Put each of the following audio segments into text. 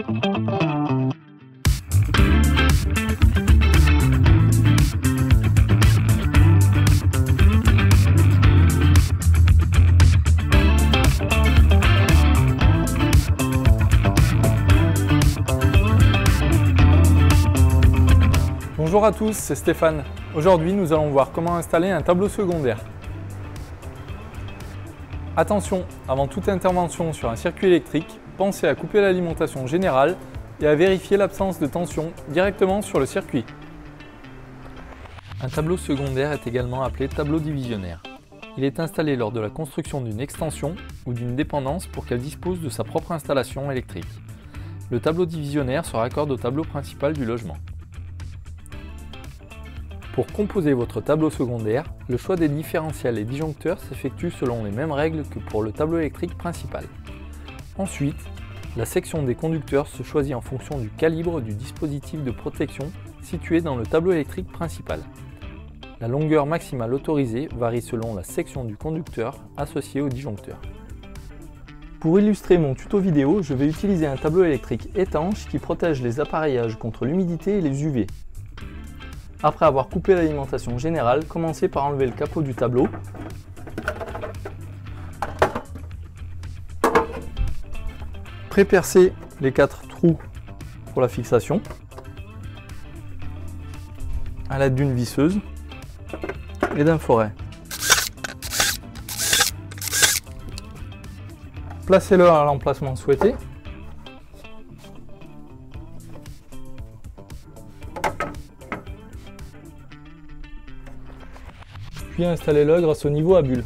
Bonjour à tous, c'est Stéphane. Aujourd'hui, nous allons voir comment installer un tableau secondaire. Attention, avant toute intervention sur un circuit électrique, pensez à couper l'alimentation générale et à vérifier l'absence de tension directement sur le circuit. Un tableau secondaire est également appelé tableau divisionnaire. Il est installé lors de la construction d'une extension ou d'une dépendance pour qu'elle dispose de sa propre installation électrique. Le tableau divisionnaire se raccorde au tableau principal du logement. Pour composer votre tableau secondaire, le choix des différentiels et disjoncteurs s'effectue selon les mêmes règles que pour le tableau électrique principal. Ensuite, la section des conducteurs se choisit en fonction du calibre du dispositif de protection situé dans le tableau électrique principal. La longueur maximale autorisée varie selon la section du conducteur associée au disjoncteur. Pour illustrer mon tuto vidéo, je vais utiliser un tableau électrique étanche qui protège les appareillages contre l'humidité et les UV. Après avoir coupé l'alimentation générale, commencez par enlever le capot du tableau. Pré-percez les 4 trous pour la fixation à l'aide d'une visseuse et d'un foret. Placez-le à l'emplacement souhaité. Puis installez-le grâce au niveau à bulles.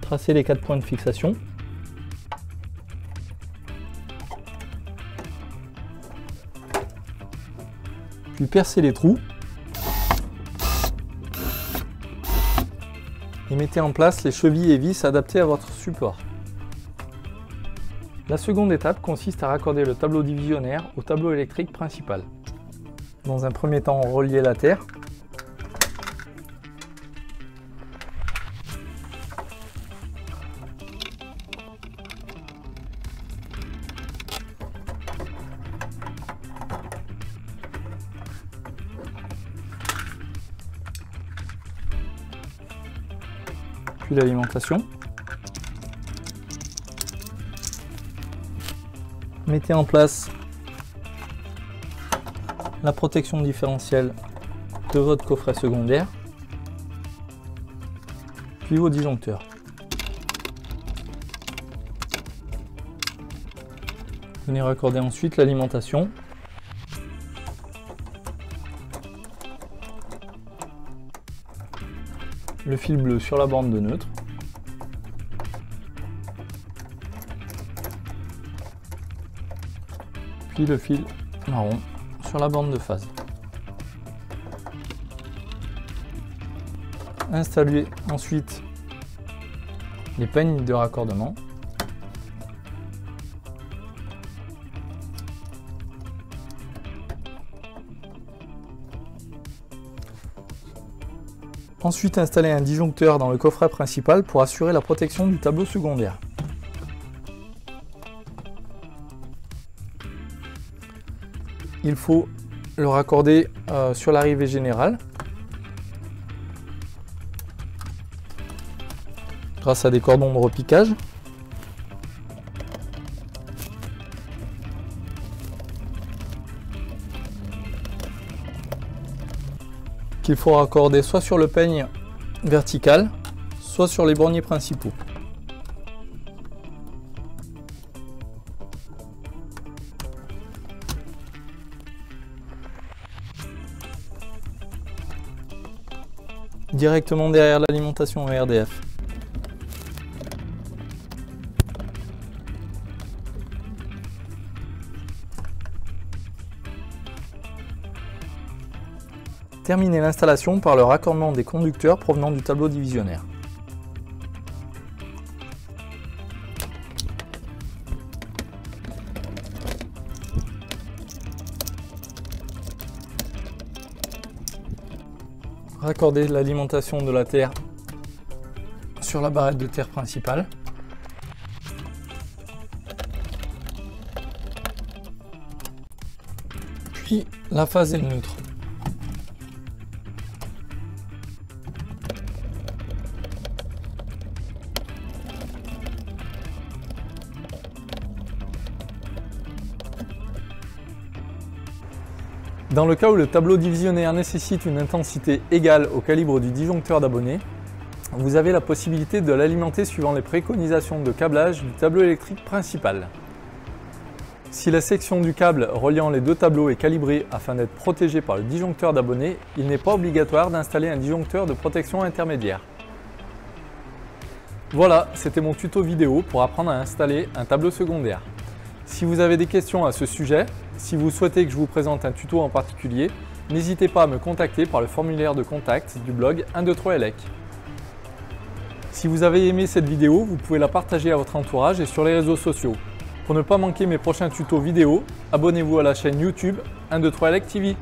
Tracez les 4 points de fixation. Puis percez les trous. Et mettez en place les chevilles et vis adaptées à votre support. La seconde étape consiste à raccorder le tableau divisionnaire au tableau électrique principal. Dans un premier temps, reliez la terre. Puis l'alimentation. Mettez en place la protection différentielle de votre coffret secondaire, puis vos disjoncteurs. Venez raccorder ensuite l'alimentation. Le fil bleu sur la bande de neutre. Puis le fil marron sur la bande de phase. Installez ensuite les peignes de raccordement. Ensuite, installez un disjoncteur dans le coffret principal pour assurer la protection du tableau secondaire. Il faut le raccorder sur l'arrivée générale grâce à des cordons de repiquage. Qu'il faut raccorder soit sur le peigne vertical, soit sur les borniers principaux. Directement derrière l'alimentation ERDF. Terminez l'installation par le raccordement des conducteurs provenant du tableau divisionnaire. Raccordez l'alimentation de la terre sur la barrette de terre principale. Puis la phase est neutre. Dans le cas où le tableau divisionnaire nécessite une intensité égale au calibre du disjoncteur d'abonné, vous avez la possibilité de l'alimenter suivant les préconisations de câblage du tableau électrique principal. Si la section du câble reliant les deux tableaux est calibrée afin d'être protégée par le disjoncteur d'abonné, il n'est pas obligatoire d'installer un disjoncteur de protection intermédiaire. Voilà, c'était mon tuto vidéo pour apprendre à installer un tableau secondaire. Si vous avez des questions à ce sujet, si vous souhaitez que je vous présente un tuto en particulier, n'hésitez pas à me contacter par le formulaire de contact du blog 123elec. Si vous avez aimé cette vidéo, vous pouvez la partager à votre entourage et sur les réseaux sociaux. Pour ne pas manquer mes prochains tutos vidéo, abonnez-vous à la chaîne YouTube 123elec TV.